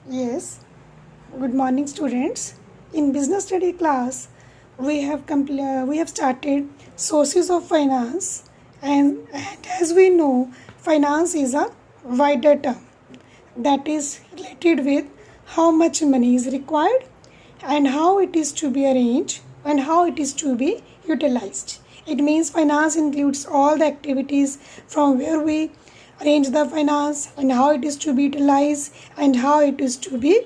Yes, good morning, students. In business study class, we have started sources of finance, and as we know, finance is a wider term that is related with how much money is required and how it is to be arranged and how it is to be utilized. It means finance includes all the activities from where we arrange the finance and how it is to be utilized and how it is to be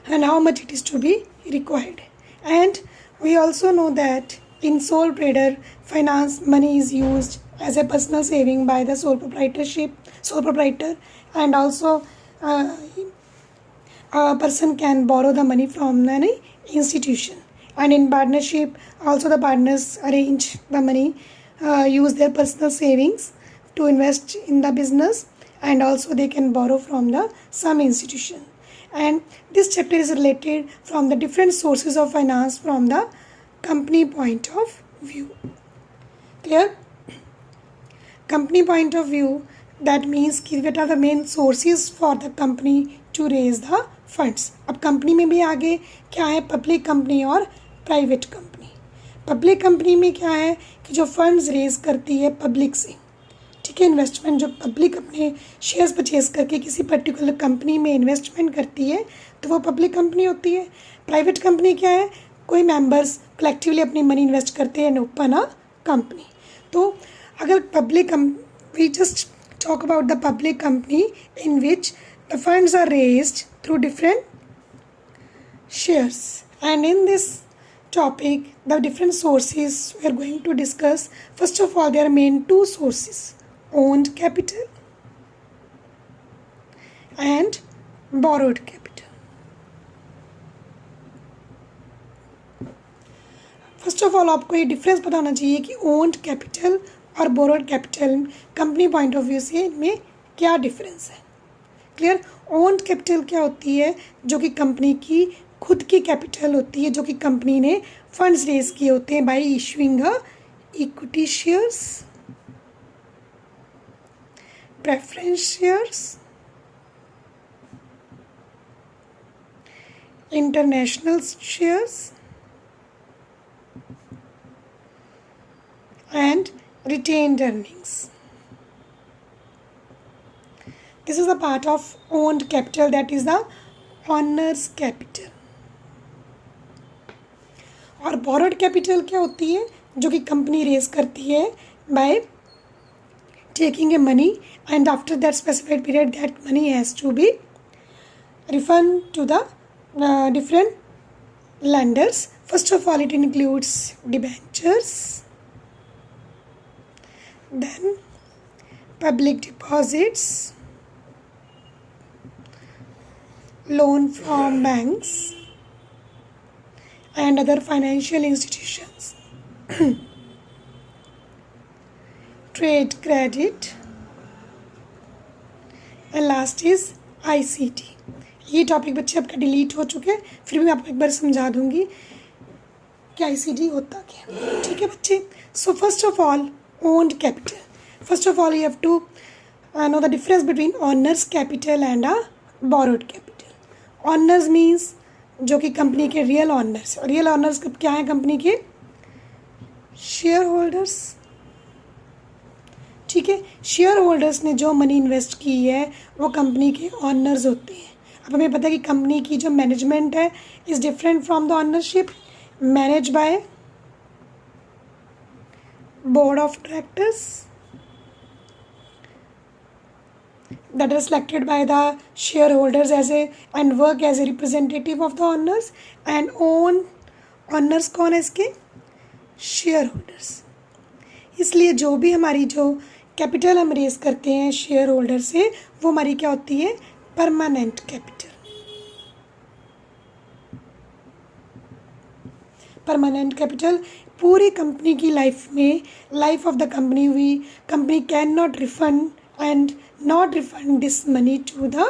and how much it is to be required. And we also know that in sole trader finance, money is used as a personal saving by the sole proprietor, and also uh, a person can borrow the money from an institution. And in partnership, also the partners arrange the money, use their personal savings to invest in the business, and also they can borrow from the some institution. And this chapter is related from the different sources of finance from the company point of view. Clear? Company point of view, that means कि what are the main sources for the company to raise the funds. अब company में भी आगे क्या है, public company और private company. Public company में क्या है कि जो फंड्स रेज करती है पब्लिक से, ठीक है, इन्वेस्टमेंट जो पब्लिक अपने शेयर्स परचेज करके किसी पर्टिकुलर कंपनी में इन्वेस्टमेंट करती है तो वो पब्लिक कंपनी होती है. प्राइवेट कंपनी क्या है, कोई मेंबर्स कलेक्टिवली अपनी मनी इन्वेस्ट करते हैं एंड ओपन अ कंपनी. तो अगर public we just talk about the public company in which the funds are raised through different shares. And in this topic, the different sources we are going to discuss. First of all, there are main two sources: owned capital and borrowed capital. First of all आपको ये difference पता होना चाहिए कि owned capital और borrowed capital company point of view से इनमें क्या डिफरेंस है. क्लियर? ओन्ड कैपिटल क्या होती है, जो कि कंपनी की खुद की कैपिटल होती है, जो कि कंपनी ने फंड्स रेज किए होते हैं bye issuing a equity shares, preference shares, international shares and retained earnings. This is a part of owned capital, that is the owner's capital. और borrowed capital क्या होती है, जो कि कंपनी रेज करती है by taking a money and after that specified period that money has to be refunded to the different lenders. First of all, it includes debentures, then public deposits, loan from banks and other financial institutions, trade credit, and last is ICT. ये topic बच्चे आपका delete हो चुके हैं, फिर भी मैं आपको एक बार समझा दूंगी कि ICT होता क्या है. ठीक है बच्चे? So first of all, owned capital. First of all, you have to know the difference between owner's capital and a borrowed capital. Owners means जो कि कंपनी के रियल ऑनर्स. रियल ऑनर्स क्या है कंपनी के? Share holders. ठीक है, share holders ने जो मनी इन्वेस्ट की है वो कंपनी के ऑनर्स होते हैं. अब हमें पता है कि कंपनी की जो मैनेजमेंट है is different from the ownership. Manage by board of directors that are selected by the shareholders and work as a representative of the owners. And owners कौन है इसके? shareholders. इसलिए जो भी हमारी जो कैपिटल हम रेज करते हैं शेयर होल्डर से, वो हमारी क्या होती है? Permanent capital. परमानेंट कैपिटल पूरी कंपनी की लाइफ में, life of the company can not refund this money to the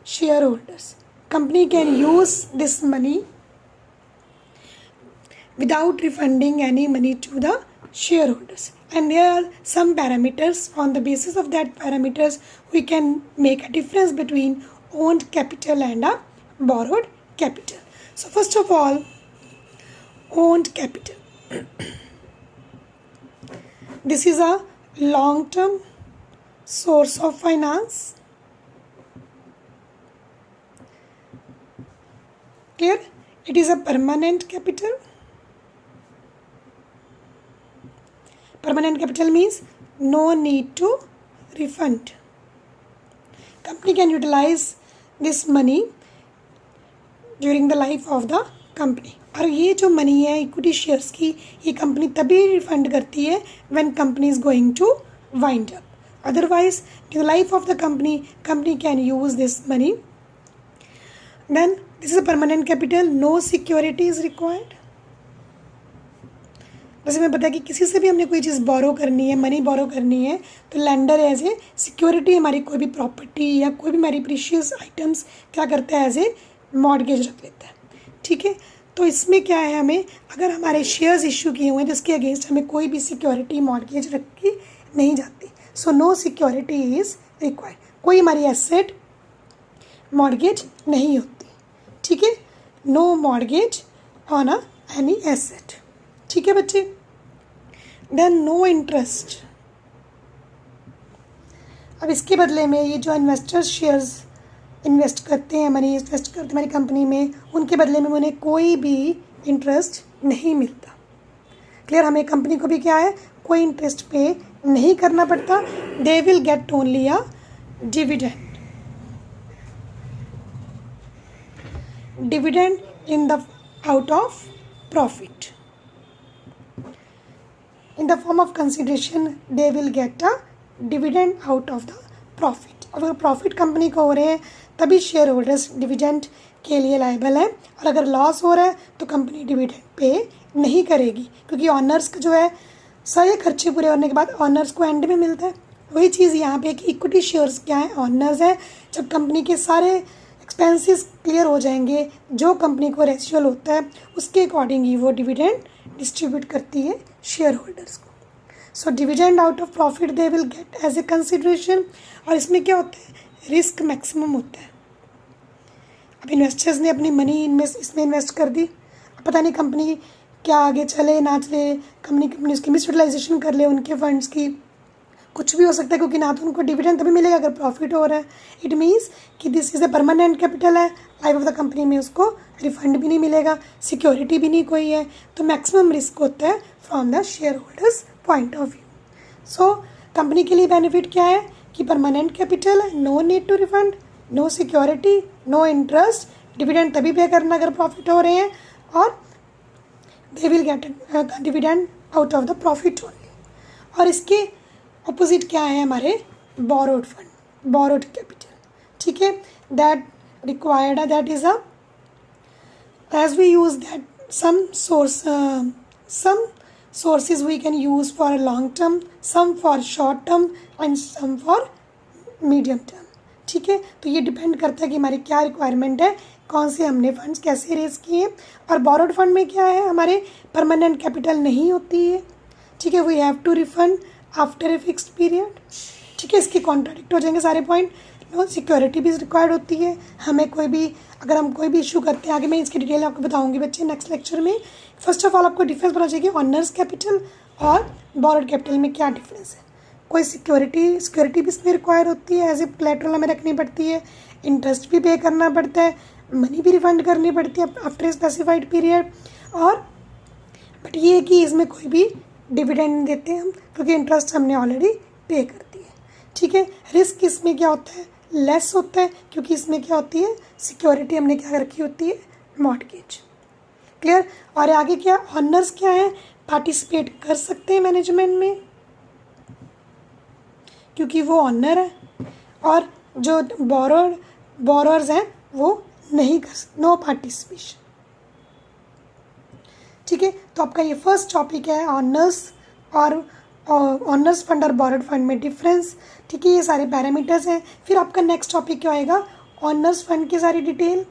share holders. Company can use this money without refunding any money to the shareholders. And there are some parameters. On the basis of that parameters, we can make a difference between owned capital and a borrowed capital. So first of all, owned capital. This is a long-term source of finance. Clear? It is a permanent capital. Permanent capital means no need to refund. Company can utilize this money during the life of the company. और ये जो money है equity shares की, ये company तभी refund करती है when company is going to wind up. Otherwise during the life of the company can use this money. Then this is a permanent capital. No security is required. जैसे मैं पता है कि किसी से भी हमने कोई चीज़ बोरो करनी है, मनी बोरो करनी है, तो लैंडर एज ए सिक्योरिटी हमारी कोई भी प्रॉपर्टी या कोई भी हमारी प्रीशियस आइटम्स क्या करता है, एज ए मॉर्गेज रख लेता है. ठीक है. तो इसमें क्या है, हमें अगर हमारे शेयर्स इशू किए हुए हैं तो इसके अगेंस्ट हमें कोई भी सिक्योरिटी मॉर्गेज रखी नहीं जाती. So no security is required. कोई हमारी एसेट मॉर्गेज नहीं होती. ठीक है. No mortgage on a any asset. ठीक है बच्चे. Then no interest. अब इसके बदले में ये जो इन्वेस्टर्स शेयर्स इन्वेस्ट करते हैं, मनी इन्वेस्ट करते हैं हमारी कंपनी में, उनके बदले में उन्हें कोई भी इंटरेस्ट नहीं मिलता. क्लियर. हमें कंपनी को भी क्या है, कोई इंटरेस्ट पे नहीं करना पड़ता. दे will get only a dividend. Dividend in the out of profit. In the form of consideration, they will get a dividend out of the profit. अगर प्रॉफिट कंपनी को हो रहे हैं तभी शेयर होल्डर्स डिविडेंड के लिए लायबल है, और अगर लॉस हो रहा है तो कंपनी डिविडेंड पे नहीं करेगी, क्योंकि ऑनर्स का जो है सारे खर्चे पूरे होने के बाद ऑनर्स को एंड में मिलता है. वही चीज़ यहाँ पे कि इक्विटी शेयर्स क्या है, ऑनर्स है. जब कंपनी के सारे एक्सपेंसेस क्लियर हो जाएंगे, जो कंपनी को रेशियल होता है उसके अकॉर्डिंग ही वो डिविडेंड डिस्ट्रीब्यूट करती है शेयर होल्डर्स को. So dividend out of profit they will get as a consideration. और इसमें क्या होता है, रिस्क मैक्सिमम होता है. अब इन्वेस्टर्स ने अपनी मनी इसमें इन्वेस्ट कर दी, अब पता नहीं कंपनी क्या आगे चले ना चले, कंपनी उसकी मिस यूटिलाइजेशन कर ले उनके फंड्स की, कुछ भी हो सकता है, क्योंकि ना तो उनको डिविडेंड तभी मिलेगा अगर प्रॉफिट हो रहा है. इट मीन्स कि this is a permanent capital है, लाइफ ऑफ द कंपनी में उसको रिफंड भी नहीं मिलेगा, सिक्योरिटी भी नहीं कोई है, तो मैक्सिमम रिस्क होता है from the share holders point of view. So company के लिए बेनिफिट क्या है कि परमानेंट कैपिटल है, no need to refund, no security, no interest, dividend तभी पे करना अगर प्रॉफिट हो रहे हैं, और they will get dividend out of the profit only. और इसके ऑपोजिट क्या है हमारे, बोरोड फंड, बोरोड कैपिटल. ठीक है. That required, that is a as we use that some sources we can use for a long term, some for short term and some for medium term. ठीक है. तो ये depend करता है कि हमारी क्या रिक्वायरमेंट है, कौन से हमने फंड्स कैसे रेज किए. और बोरोड फंड में क्या है, हमारे परमानेंट कैपिटल नहीं होती है. ठीक है. We have to refund after a fixed period. ठीक है. इसके कॉन्ट्राडिक्ट हो जाएंगे सारे पॉइंट. नो सिक्योरिटी भी रिक्वायर्ड होती है. हमें कोई भी अगर हम कोई भी इशू करते हैं, आगे मैं इसकी डिटेल आपको बताऊंगी बच्चे नेक्स्ट लेक्चर में. फर्स्ट ऑफ ऑल आपको डिफरेंस पता चाहिए ऑनर्स कैपिटल और बोरोड कैपिटल में क्या डिफरेंस है. कोई सिक्योरिटी भी इसमें रिक्वायर होती है, एज ए कोलैटरल हमें रखनी पड़ती है, इंटरेस्ट भी पे करना पड़ता है, मनी भी रिफंड करनी पड़ती है आफ्टर ए स्पेसिफाइड पीरियड. और बट ये है कि इसमें कोई भी डिविडेंड नहीं देते हम, क्योंकि इंटरेस्ट हमने ऑलरेडी पे कर दी है. ठीक है. रिस्क इसमें क्या होता है, लेस होता है, क्योंकि इसमें क्या होती है, सिक्योरिटी हमने क्या रखी होती है, मॉर्गेज. क्लियर. और आगे क्या, ऑनर्स क्या है, पार्टिसिपेट कर सकते हैं मैनेजमेंट में क्योंकि वो ऑनर है, और जो बोरोअर्स हैं वो नहीं कर सकते, नो पार्टिसिपेशन. ठीक है. तो आपका ये फर्स्ट टॉपिक है ऑनर्स और ऑनर्स फंड और बोरोड फंड में डिफरेंस. ठीक है. ये सारे पैरामीटर्स हैं. फिर आपका नेक्स्ट टॉपिक क्या आएगा, ऑनर्स फंड की सारी डिटेल,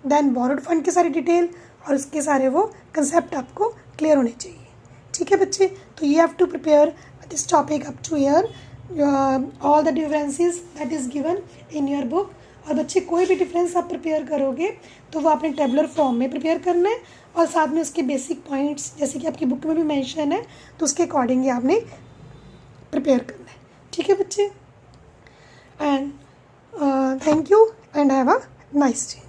देन बोरोड फंड की सारी डिटेल, और उसके सारे वो कंसेप्ट आपको क्लियर होने चाहिए. ठीक है बच्चे. तो you have to prepare this topic up to here, all the differences that is given in your book. और बच्चे कोई भी डिफरेंस आप प्रिपेयर करोगे तो वो आपने टेबुलर फॉर्म में प्रिपेयर करना है और साथ में उसके बेसिक पॉइंट्स जैसे कि आपकी बुक में भी मेंशन है तो उसके अकॉर्डिंग ही आपने प्रिपेयर करना है। ठीक है बच्चे, and thank you and have a nice day.